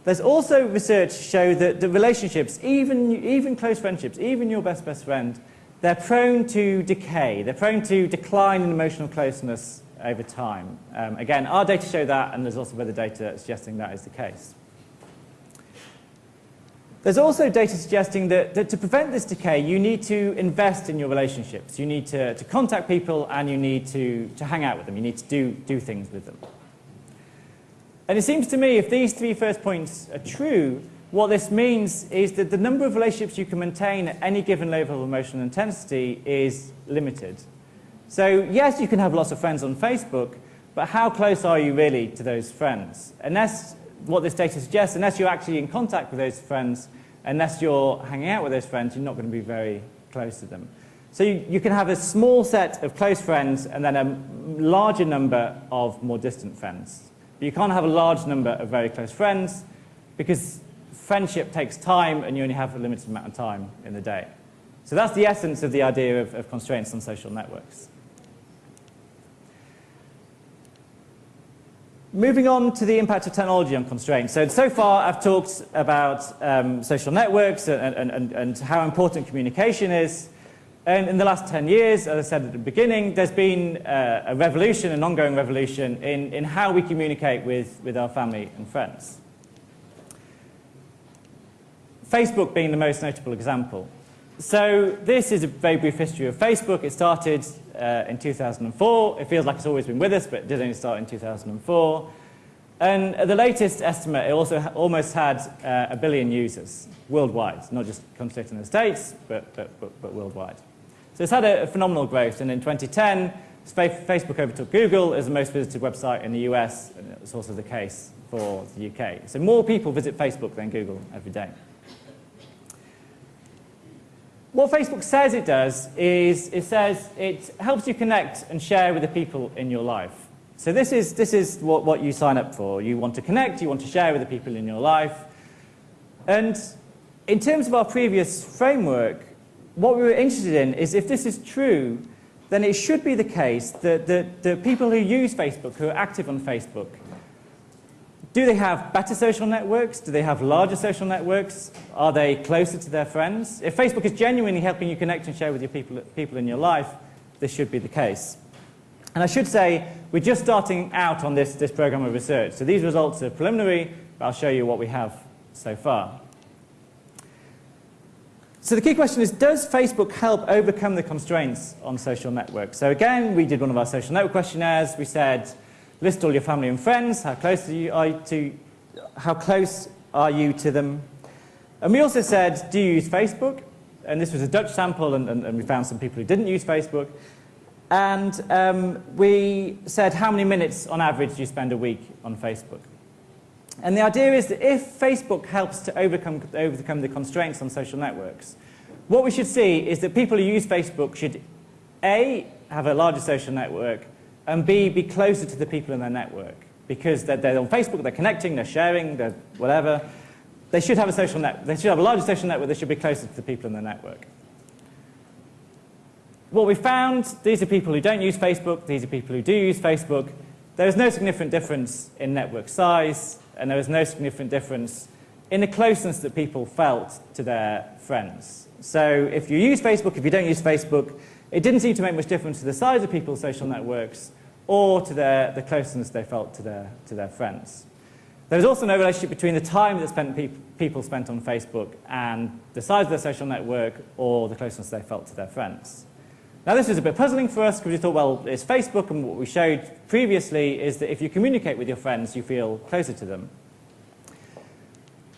There's also research to show that the relationships, even close friendships, even your best friend, they're prone to decay. They're prone to decline in emotional closeness over time. Again, our data show that, and there's also other data suggesting that is the case. There's also data suggesting that to prevent this decay, you need to invest in your relationships. You need to contact people, and you need to hang out with them. You need to do things with them. And it seems to me, if these 3 first points are true, what this means is that the number of relationships you can maintain at any given level of emotional intensity is limited. So yes, you can have lots of friends on Facebook, but how close are you really to those friends? Unless, what this data suggests, unless you're actually in contact with those friends, unless you're hanging out with those friends, you're not going to be very close to them. So you can have a small set of close friends and then a larger number of more distant friends. But you can't have a large number of very close friends because friendship takes time and you only have a limited amount of time in the day. So that's the essence of the idea of constraints on social networks. Moving on to the impact of technology on constraints. So far I've talked about social networks and how important communication is. And in the last 10 years, as I said at the beginning, there's been a revolution, an ongoing revolution in how we communicate with our family and friends. Facebook being the most notable example. So this is a very brief history of Facebook. It started in 2004. It feels like it's always been with us, but it did only start in 2004. And at the latest estimate, it also almost had 1 billion users worldwide, not just concentrated in the States, but worldwide. So it's had a phenomenal growth, and in 2010, Facebook overtook Google as the most visited website in the US, and it's also the case for the UK. So more people visit Facebook than Google every day. What Facebook says it does is it says it helps you connect and share with the people in your life. So this is what you sign up for. You want to connect, you want to share with the people in your life. And in terms of our previous framework, what we were interested in is if this is true, then it should be the case that the people who use Facebook, who are active on Facebook, do they have better social networks? Do they have larger social networks? Are they closer to their friends? If Facebook is genuinely helping you connect and share with your people in your life, this should be the case. And I should say, we're just starting out on this program of research. So these results are preliminary, but I'll show you what we have so far. So the key question is, does Facebook help overcome the constraints on social networks? So again, we did one of our social network questionnaires. We said, list all your family and friends. How close are you to them? And we also said, do you use Facebook? And this was a Dutch sample, and we found some people who didn't use Facebook. And we said, how many minutes on average do you spend a week on Facebook? And the idea is that if Facebook helps to overcome the constraints on social networks, what we should see is that people who use Facebook should, A, have a larger social network, and B, be closer to the people in their network. because they're on Facebook, they're connecting, they're sharing, they're whatever. They should have a social network. They should have a larger social network. They should be closer to the people in the network. What we found, these are people who don't use Facebook. These are people who do use Facebook. There is no significant difference in network size, and there is no significant difference in the closeness that people felt to their friends. So if you use Facebook, if you don't use Facebook, it didn't seem to make much difference to the size of people's social networks or to the closeness they felt to their friends. There was also no relationship between the time that people spent on Facebook and the size of their social network or the closeness they felt to their friends. Now, this was a bit puzzling for us because we thought, well, it's Facebook, and what we showed previously is that if you communicate with your friends, you feel closer to them.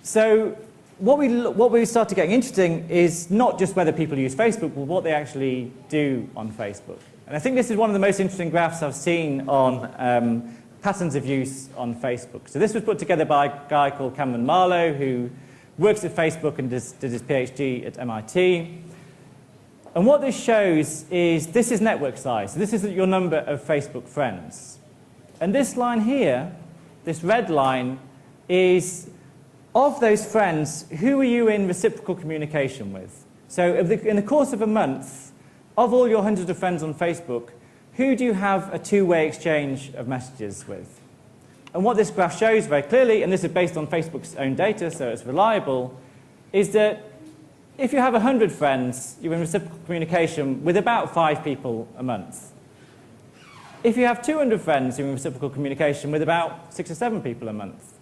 So what we started getting interesting is not just whether people use Facebook, but what they actually do on Facebook. And I think this is one of the most interesting graphs I've seen on patterns of use on Facebook. So this was put together by a guy called Cameron Marlowe, who works at Facebook and did his PhD at MIT. And what this shows is this is network size. So this is your number of Facebook friends. And this line here, this red line, is of those friends, who are you in reciprocal communication with? So in the course of a month, of all your hundreds of friends on Facebook, who do you have a two-way exchange of messages with? And what this graph shows very clearly, and this is based on Facebook's own data, so it's reliable, is that if you have 100 friends, you're in reciprocal communication with about 5 people a month. If you have 200 friends, you're in reciprocal communication with about 6 or 7 people a month.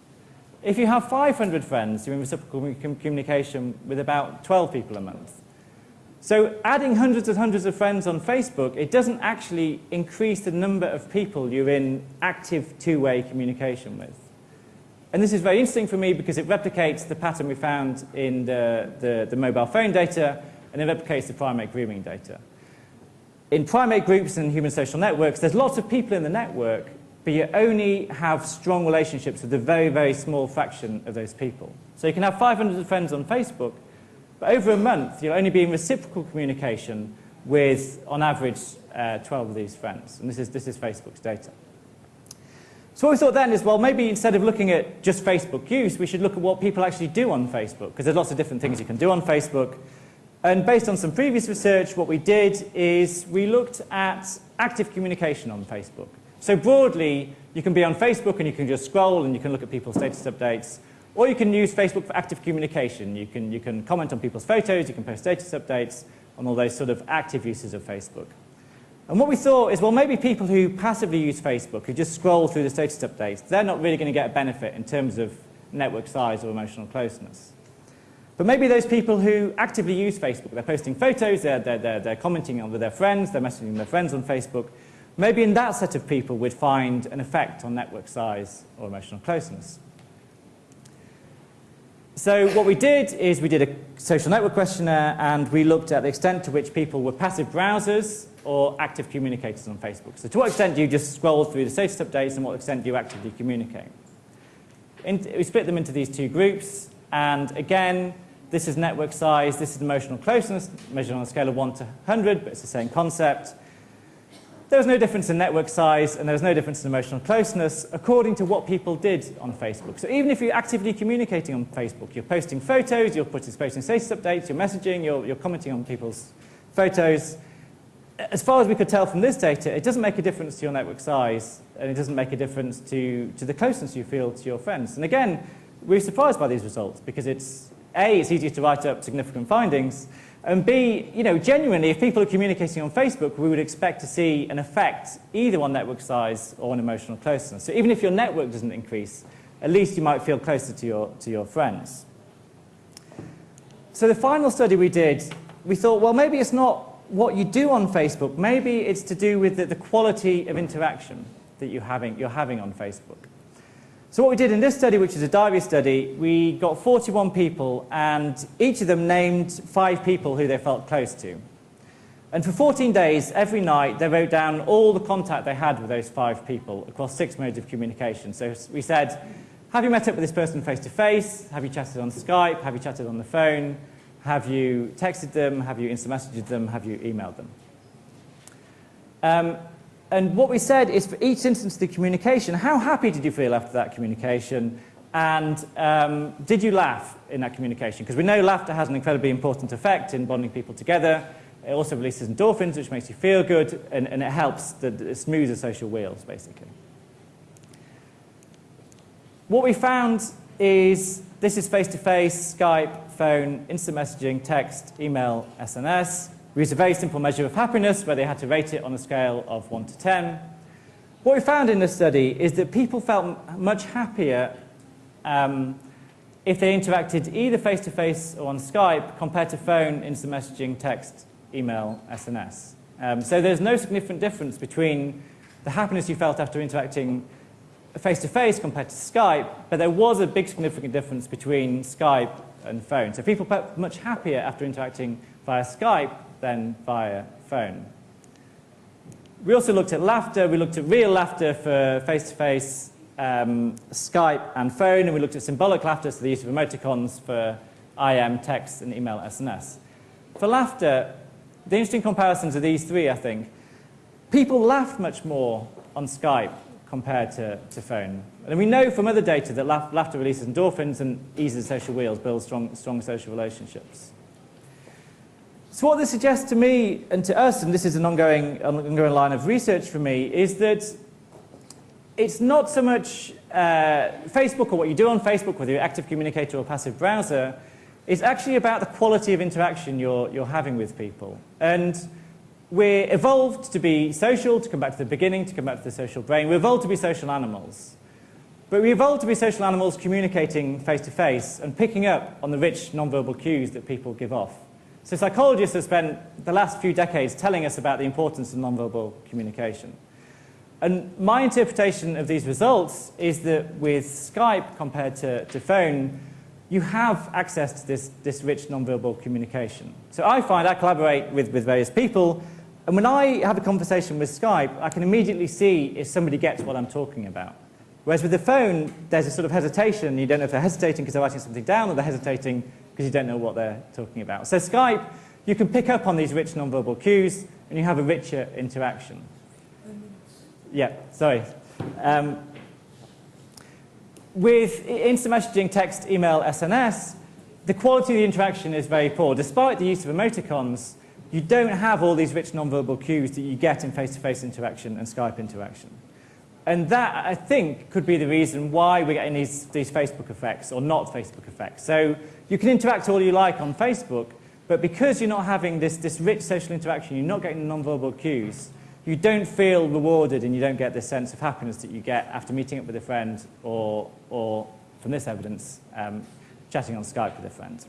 If you have 500 friends, you're in reciprocal communication with about 12 people a month. So adding hundreds and hundreds of friends on Facebook, it doesn't actually increase the number of people you're in active two-way communication with. And this is very interesting for me because it replicates the pattern we found in the mobile phone data, and it replicates the primate grooming data. In primate groups and human social networks, there's lots of people in the network, but you only have strong relationships with a very, very small fraction of those people. So you can have 500 friends on Facebook, but over a month, you'll only be in reciprocal communication with, on average, 12 of these friends. And this is Facebook's data. So what we thought then is, well, maybe instead of looking at just Facebook use, we should look at what people actually do on Facebook, because there's lots of different things you can do on Facebook. And based on some previous research, what we did is we looked at active communication on Facebook. So broadly, you can be on Facebook and you can just scroll and you can look at people's status updates, or you can use Facebook for active communication. You can comment on people's photos, you can post status updates, on all those sort of active uses of Facebook. And what we thought is, well, maybe people who passively use Facebook, who just scroll through the status updates, they're not really going to get a benefit in terms of network size or emotional closeness. But maybe those people who actively use Facebook, they're posting photos, they're commenting on with their friends, they're messaging their friends on Facebook, maybe in that set of people we'd find an effect on network size or emotional closeness. So what we did is we did a social network questionnaire, and we looked at the extent to which people were passive browsers or active communicators on Facebook. So to what extent do you just scroll through the status updates, and what extent do you actively communicate? We split them into these two groups, and again, this is network size, this is emotional closeness, measured on a scale of 1 to 100, but it's the same concept. There was no difference in network size, and there was no difference in emotional closeness according to what people did on Facebook. So even if you're actively communicating on Facebook, you're posting photos, you're posting status updates, you're messaging, you're commenting on people's photos, as far as we could tell from this data, it doesn't make a difference to your network size, and it doesn't make a difference to the closeness you feel to your friends. And again, we're surprised by these results because it's easier to write up significant findings, and B, genuinely, if people are communicating on Facebook, we would expect to see an effect either on network size or on emotional closeness. So even if your network doesn't increase, at least you might feel closer to your friends. So the final study we did, we thought, well, maybe it's not what you do on Facebook. Maybe it's to do with the quality of interaction that you're having on Facebook. So what we did in this study, which is a diary study, we got 41 people, and each of them named 5 people who they felt close to. And for 14 days, every night, they wrote down all the contact they had with those 5 people across 6 modes of communication. So we said, have you met up with this person face-to-face? Have you chatted on Skype? Have you chatted on the phone? Have you texted them? Have you instant messaged them? Have you emailed them? And what we said is for each instance of the communication, how happy did you feel after that communication? And did you laugh in that communication? Because we know laughter has an incredibly important effect in bonding people together. It also releases endorphins, which makes you feel good, and it helps it smooths the social wheels, basically. What we found is this is face-to-face, Skype, phone, instant messaging, text, email, SNS. We used a very simple measure of happiness where they had to rate it on a scale of 1 to 10. What we found in this study is that people felt much happier if they interacted either face-to-face or on Skype compared to phone, instant messaging, text, email, SNS. So there's no significant difference between the happiness you felt after interacting face-to-face compared to Skype, but there was a big significant difference between Skype and phone. So people felt much happier after interacting via Skype than via phone. We also looked at laughter. We looked at real laughter for face-to-face, Skype and phone, and we looked at symbolic laughter, so the use of emoticons for IM, text, and email SNS. For laughter, the interesting comparisons are these three, I think. People laughed much more on Skype compared to phone. And we know from other data that laughter releases endorphins and eases social wheels, builds strong social relationships. So what this suggests to me and to us, and this is an ongoing line of research for me, is that it's not so much Facebook or what you do on Facebook, whether you're an active communicator or passive browser, it's actually about the quality of interaction you're having with people. And we're evolved to be social, to come back to the beginning, to come back to the social brain. We're evolved to be social animals. But we evolved to be social animals communicating face-to-face and picking up on the rich nonverbal cues that people give off. So psychologists have spent the last few decades telling us about the importance of nonverbal communication. And my interpretation of these results is that with Skype compared to phone, you have access to this rich nonverbal communication. So I collaborate with various people, and when I have a conversation with Skype, I can immediately see if somebody gets what I'm talking about. Whereas with the phone, there's a sort of hesitation. You don't know if they're hesitating because they're writing something down, or they're hesitating because you don't know what they're talking about. So Skype, you can pick up on these rich nonverbal cues, and you have a richer interaction. Yeah, sorry. With instant messaging, text, email, SNS, the quality of the interaction is very poor. Despite the use of emoticons, you don't have all these rich nonverbal cues that you get in face-to-face interaction and Skype interaction. And that, I think, could be the reason why we're getting these Facebook effects, or not Facebook effects. So you can interact all you like on Facebook, but because you're not having this rich social interaction, you're not getting the nonverbal cues, you don't feel rewarded and you don't get this sense of happiness that you get after meeting up with a friend or from this evidence, chatting on Skype with a friend.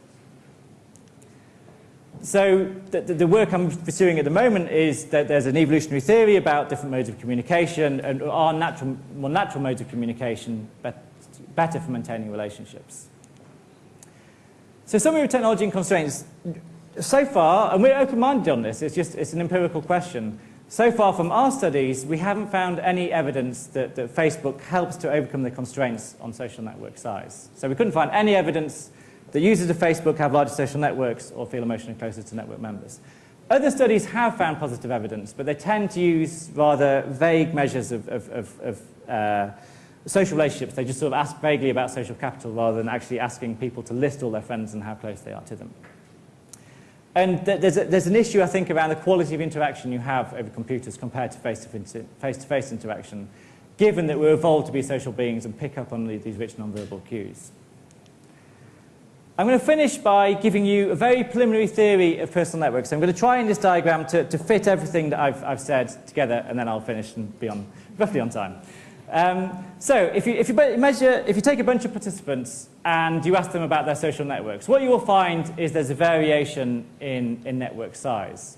So the work I'm pursuing at the moment is that there's an evolutionary theory about different modes of communication, and are more natural modes of communication better for maintaining relationships. So summary of technology and constraints. So far, and we're open-minded on this, it's an empirical question. So far from our studies, we haven't found any evidence that Facebook helps to overcome the constraints on social network size. So we couldn't find any evidence that users of Facebook have larger social networks or feel emotionally closer to network members. Other studies have found positive evidence, but they tend to use rather vague measures of social relationships. They just sort of ask vaguely about social capital rather than actually asking people to list all their friends and how close they are to them. And there's an issue, I think, around the quality of interaction you have over computers compared to face-to-face interaction, given that we're evolved to be social beings and pick up on these rich nonverbal cues. I'm going to finish by giving you a very preliminary theory of personal networks. So I'm going to try in this diagram to fit everything that I've said together, and then I'll finish and be roughly on time. So if you take a bunch of participants and you ask them about their social networks, what you will find is there's a variation in network size.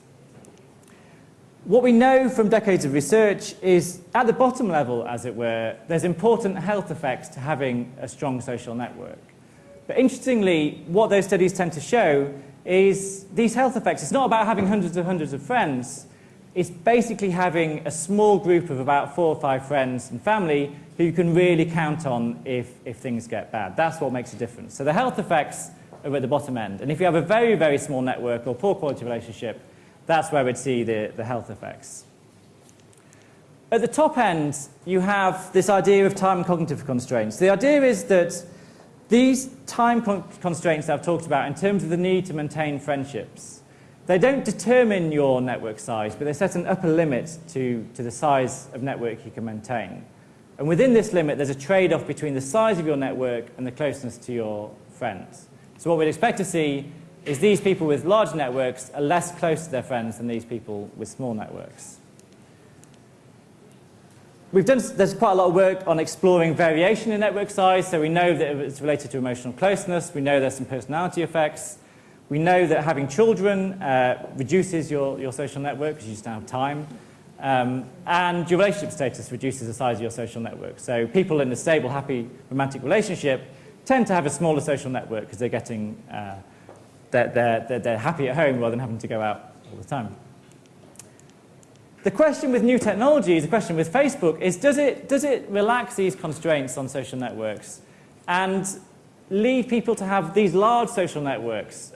What we know from decades of research is, at the bottom level, as it were, there's important health effects to having a strong social network. But interestingly, what those studies tend to show is these health effects. It's not about having hundreds of friends. It's basically having a small group of about 4 or 5 friends and family who you can really count on if things get bad. That's what makes a difference. So the health effects are at the bottom end. And if you have a very, very small network or poor quality relationship, that's where we'd see the health effects. At the top end, you have this idea of time and cognitive constraints. The idea is that these time constraints I've talked about in terms of the need to maintain friendships, they don't determine your network size, but they set an upper limit to the size of network you can maintain. And within this limit, there's a trade-off between the size of your network and the closeness to your friends. So what we'd expect to see is these people with large networks are less close to their friends than these people with small networks. There's quite a lot of work on exploring variation in network size, so we know that it's related to emotional closeness, we know there's some personality effects, we know that having children reduces your social network because you just don't have time, and your relationship status reduces the size of your social network. So people in a stable, happy, romantic relationship tend to have a smaller social network because they're getting, they're happy at home rather than having to go out all the time. The question with new technologies, the question with Facebook, is does it relax these constraints on social networks and lead people to have these large social networks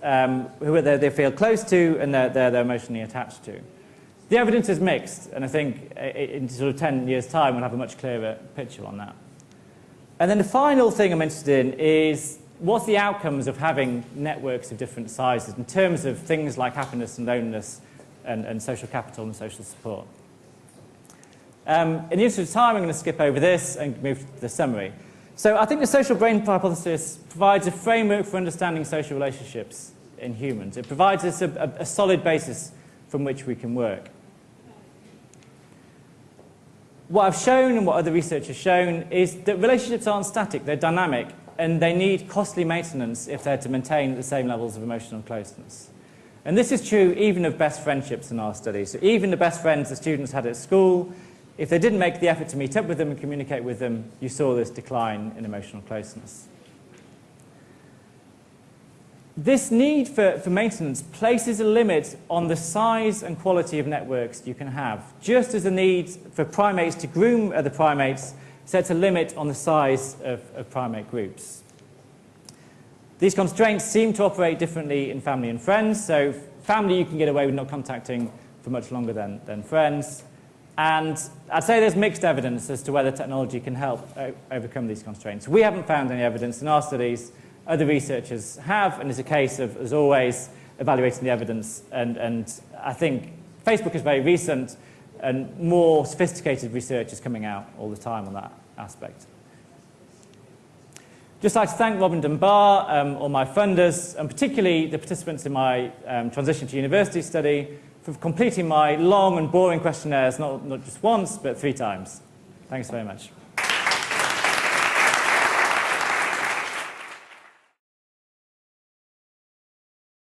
who they feel close to and they're emotionally attached to? The evidence is mixed, and I think in sort of 10 years' time we'll have a much clearer picture on that. And then the final thing I'm interested in is what's the outcomes of having networks of different sizes in terms of things like happiness and loneliness and social capital and social support. In the interest of time, I'm going to skip over this and move to the summary. So I think the social brain hypothesis provides a framework for understanding social relationships in humans. It provides us a solid basis from which we can work. What I've shown and what other research has shown is that relationships aren't static, they're dynamic, and they need costly maintenance if they're to maintain the same levels of emotional closeness. And this is true even of best friendships in our study. So even the best friends the students had at school, if they didn't make the effort to meet up with them and communicate with them, you saw this decline in emotional closeness. This need for maintenance places a limit on the size and quality of networks you can have, just as the need for primates to groom other primates sets a limit on the size of primate groups. These constraints seem to operate differently in family and friends. So family you can get away with not contacting for much longer than friends. And I'd say there's mixed evidence as to whether technology can help overcome these constraints. We haven't found any evidence in our studies. Other researchers have, and it's a case of, as always, evaluating the evidence. And I think Facebook is very recent, and more sophisticated research is coming out all the time on that aspect. Just like to thank Robin Dunbar, all my funders, and particularly the participants in my transition to university study for completing my long and boring questionnaires, not just once, but 3 times. Thanks very much.